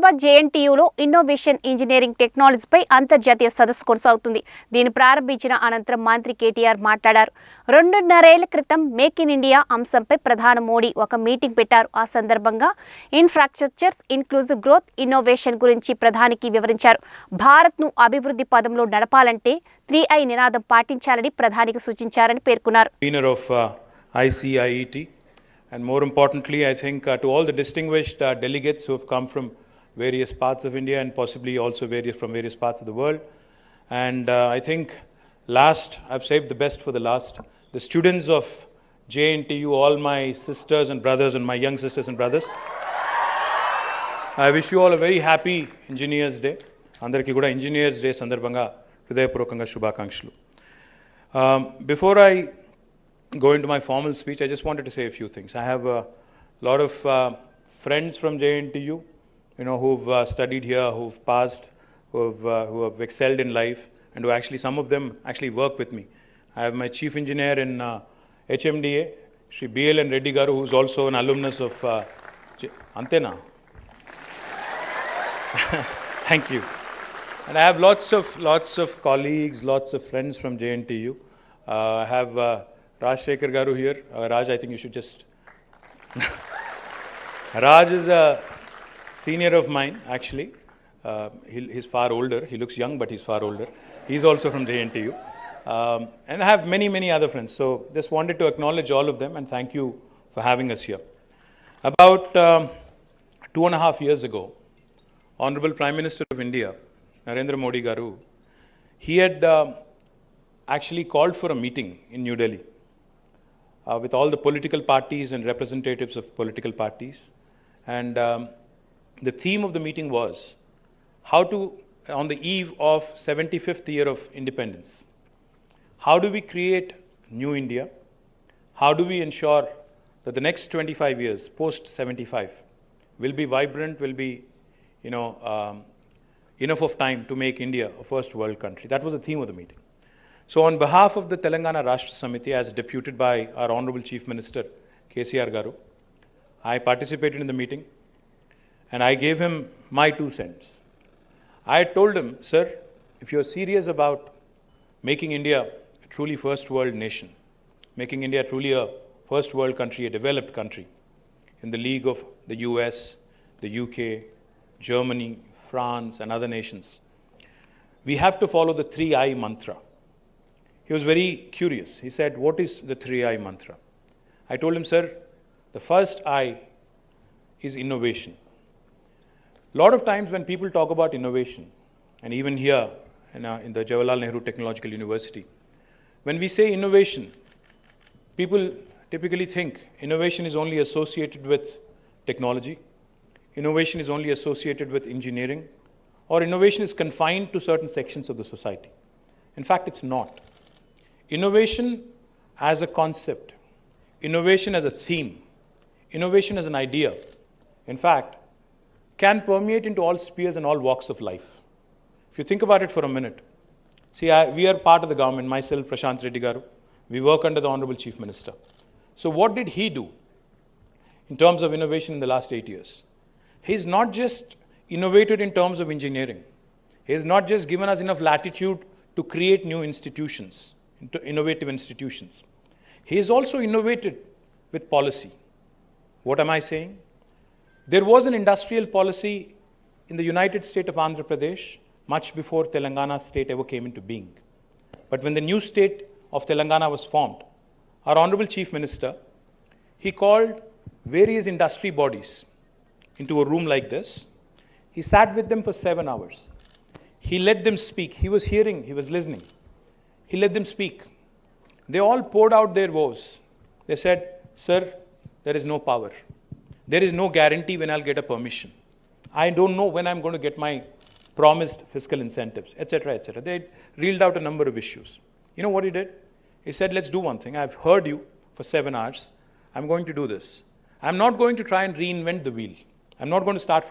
Hyderabad జేఎన్టీయూలో innovation engineering టెక్నాలజీపై అంతర్జాతీయ సదస్సు కొనసాగుతుంది. దీన్ని ప్రారంభించిన అనంతరం మంత్రి కేటీఆర్ మాట్లాడారు. 2.5 ఏళ్ల క్రితం మేక్ ఇన్ ఇండియా అంశంపై ప్రధాని మోడీ ఒక మీటింగ్ పెట్టారు. ఆ సందర్భంగా ఇన్ఫ్రాస్ట్రక్చర్స్, ఇన్క్లూజివ్ గ్రోత్, ఇన్నోవేషన్ గురించి ప్రధానికి వివరించారు. భారత్ను అభివృద్ధి పదంలో నడపాలంటే 3I నినాదం పాటించాలని ప్రధానికి సూచించారని పేర్కొన్నారు. And more importantly, I think to all the distinguished delegates who have come from various parts of India and possibly also from various parts of the world. And I think I've saved the best for the last. The students of JNTU, all my sisters and brothers and my young sisters and brothers, I wish you all a very happy Engineers Day. Andariki kuda Engineers Day sandarbhanga hridayapurvakanga shubhakankshalu. Before I go into my formal speech, I just wanted to say a few things. I have a lot of friends from JNTU, who've studied here, who've passed, who have excelled in life, and some of them actually work with me. I have my chief engineer in HMDA, Shri BL and Reddy Garu, who's also an alumnus of Antena. Thank you. And I have lots of colleagues, lots of friends from JNTU. I have Raj Shekhar Garu here. Raj, I think you should just... Raj is a senior of mine, actually. He's far older. He looks young, but he's far older. He's also from JNTU. And I have many other friends. So just wanted to acknowledge all of them and thank you for having us here. About 2.5 years ago, Honorable Prime Minister of India, Narendra Modi Garu, he had actually called for a meeting in New Delhi. With all the political parties and representatives of political parties. And the theme of the meeting was how to, on the eve of 75th year of independence, how do we create new India? How do we ensure that the next 25 years, post-75, will be vibrant, will be, enough of time to make India a first world country? That was the theme of the meeting. So on behalf of the Telangana Rashtra Samiti, as deputed by our Honorable Chief Minister, KCR Garu, I participated in the meeting and I gave him my 2 cents. I told him, sir, if you're serious about making India a truly first world nation, making India truly a first world country, a developed country, in the league of the US, the UK, Germany, France and other nations, we have to follow the 3I mantra. He was very curious. He said, what is the 3I mantra? I told him, sir, the first I is innovation. A lot of times when people talk about innovation, and even here in the Jawaharlal Nehru Technological University, when we say innovation, people typically think innovation is only associated with technology, innovation is only associated with engineering, or innovation is confined to certain sections of the society. In fact, it's not. Innovation as a concept, innovation as a theme, innovation as an idea, in fact, can permeate into all spheres and all walks of life. If you think about it for a minute, see, we are part of the government, myself, Prashant Reddy Garu, we work under the Honorable Chief Minister. So what did he do in terms of innovation in the last 8 years? He's not just innovated in terms of engineering. He has not just given us enough latitude to create new institutions, innovative institutions. He has also innovated with policy. What am I saying? There was an industrial policy in the United State of Andhra Pradesh much before Telangana state ever came into being. But when the new state of Telangana was formed, our Honorable Chief Minister, he called various industry bodies into a room like this. He sat with them for 7 hours. He let them speak. He was hearing, he was listening. He let them speak. They all poured out their woes. They said, sir, there is no power. There is no guarantee when I'll get a permission. I don't know when I'm going to get my promised fiscal incentives, etc., etc. They reeled out a number of issues. You know what he did? He said, let's do one thing. I've heard you for 7 hours. I'm going to do this. I'm not going to try and reinvent the wheel. I'm not going to start